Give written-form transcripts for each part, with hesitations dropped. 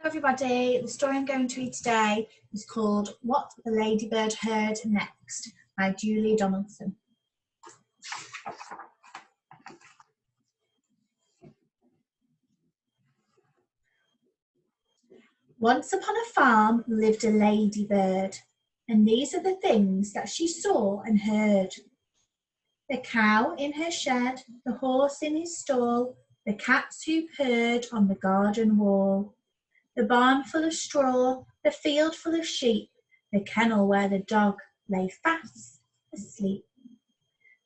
Everybody, the story I'm going to read today is called What the Ladybird Heard Next by Julie Donaldson. Once upon a farm lived a ladybird, and these are the things that she saw and heard. The cow in her shed, the horse in his stall, the cats who purred on the garden wall, the barn full of straw, the field full of sheep, the kennel where the dog lay fast asleep.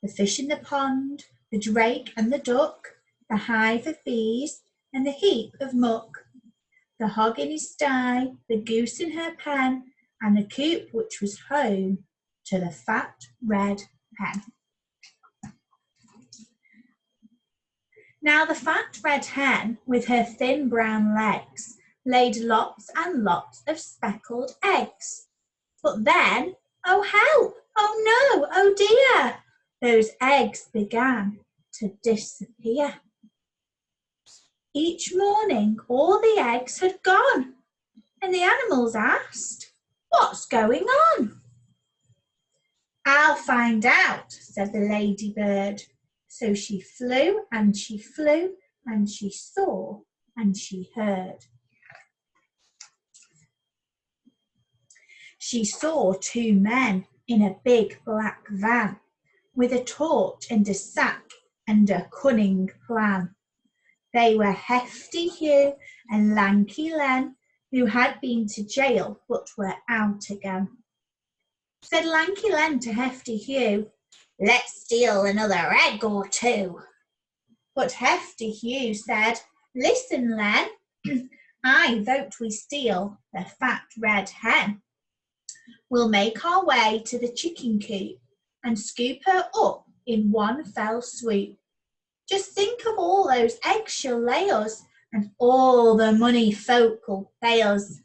The fish in the pond, the drake and the duck, the hive of bees and the heap of muck, the hog in his sty, the goose in her pen, and the coop which was home to the fat red hen. Now the fat red hen, with her thin brown legs, laid lots and lots of speckled eggs. But then, oh help, oh no, oh dear, those eggs began to disappear. Each morning all the eggs had gone, and the animals asked, "What's going on?" "I'll find out," said the ladybird. So she flew and she flew and she saw and she heard. She saw two men in a big black van with a torch and a sack and a cunning plan. They were Hefty Hugh and Lanky Len, who had been to jail but were out again. Said Lanky Len to Hefty Hugh, "Let's steal another egg or two." But Hefty Hugh said, "Listen, Len, I vote we steal the fat red hen. We'll make our way to the chicken coop and scoop her up in one fell swoop. Just think of all those eggs she'll lay us, and all the money folk will pay us."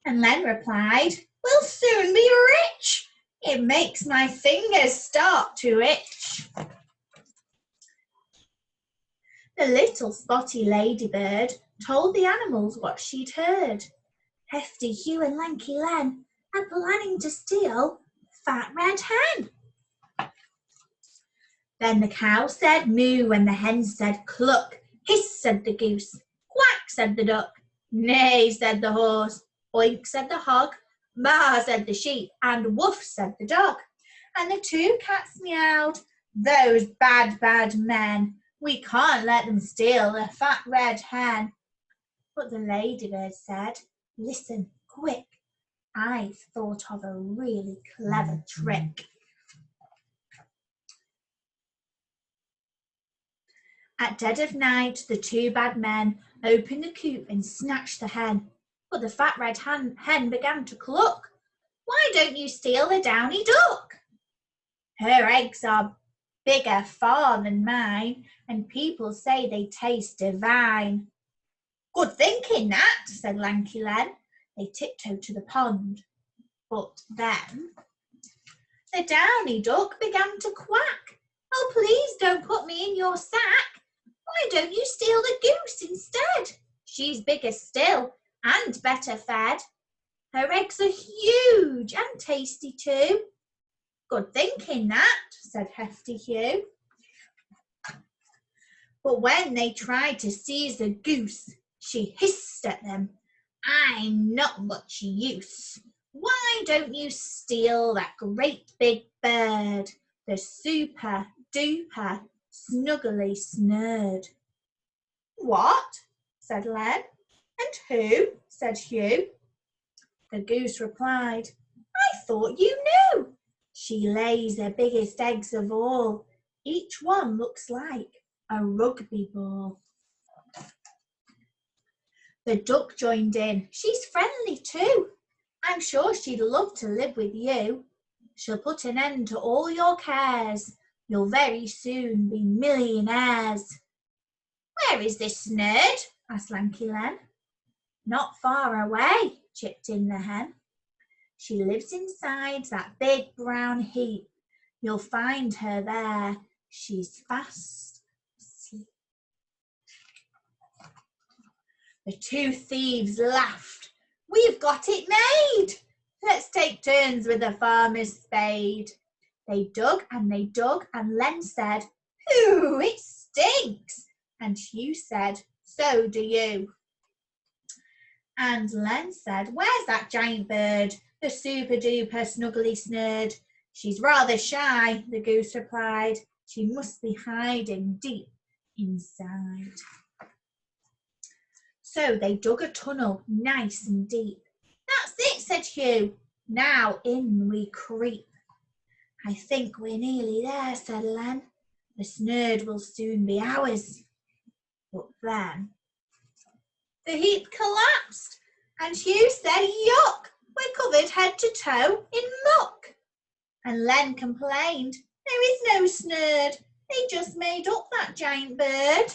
And Len replied, "We'll soon be rich. It makes my fingers start to itch." The little spotty ladybird told the animals what she'd heard. Hefty Hugh and Lanky Len are planning to steal Fat Red Hen. Then the cow said moo and the hen said cluck. Hiss, said the goose. Quack, said the duck. Neigh, said the horse. Oink, said the hog. Baa, said the sheep. And woof, said the dog. And the two cats meowed. "Those bad, bad men. We can't let them steal the fat red hen." But the ladybird said, "Listen, quick. I've thought of a really clever trick." At dead of night, the two bad men opened the coop and snatched the hen. But the fat red hen began to cluck. "Why don't you steal the downy duck? Her eggs are bigger far than mine, and people say they taste divine." "Good thinking that," said Lanky Len. They tiptoed to the pond. But then the downy duck began to quack. "Oh, please don't put me in your sack. Why don't you steal the goose instead? She's bigger still and better fed. Her eggs are huge and tasty too." "Good thinking that," said Hefty Hugh. But when they tried to seize the goose, she hissed at them, "I'm not much use. Why don't you steal that great big bird, the super duper snuggly snurd?" "What?" said Len. "And who?" said Hugh. The goose replied, "I thought you knew. She lays the biggest eggs of all. Each one looks like a rugby ball." The duck joined in. "She's friendly too. I'm sure she'd love to live with you. She'll put an end to all your cares. You'll very soon be millionaires." "Where is this snurd?" asked Lanky Len. "Not far away," chipped in the hen. "She lives inside that big brown heap. You'll find her there. She's fast asleep." The two thieves laughed. "We've got it made. Let's take turns with the farmer's spade." They dug, and Len said, "Ooh, it stinks." And Hugh said, "So do you." And Len said, "Where's that giant bird, the super-duper snuggly snurd?" "She's rather shy," the goose replied. "She must be hiding deep inside." So they dug a tunnel nice and deep. "That's it," said Hugh. "Now in we creep." "I think we're nearly there," said Len. "The snurd will soon be ours." But then the heap collapsed, and Hugh said, "Yuck, we're covered head to toe in muck." And Len complained, "There is no snurd. They just made up that giant bird."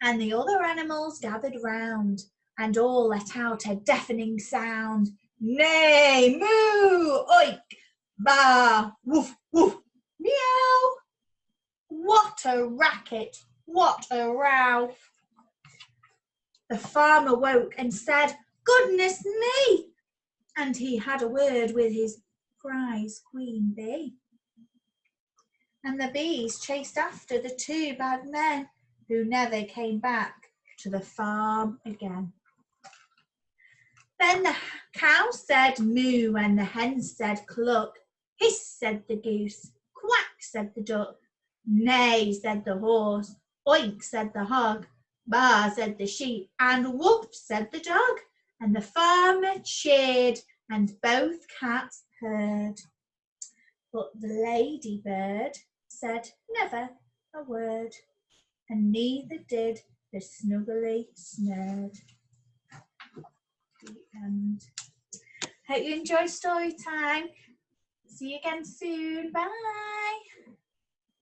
And the other animals gathered round, and all let out a deafening sound. Neigh, moo, oink, baa, woof, woof, meow. What a racket, what a row. The farmer woke and said, "Goodness me!" And he had a word with his prize queen bee. And the bees chased after the two bad men, who never came back to the farm again. Then the cow said moo, and the hen said cluck. Hiss, said the goose. Quack, said the duck. Neigh, said the horse. Oink, said the hog. Baa, said the sheep. And woof, said the dog. And the farmer cheered, and both cats purred. But the ladybird said never a word, and neither did the snuggly snurd. The end. Hope you enjoyed story time. See you again soon. Bye.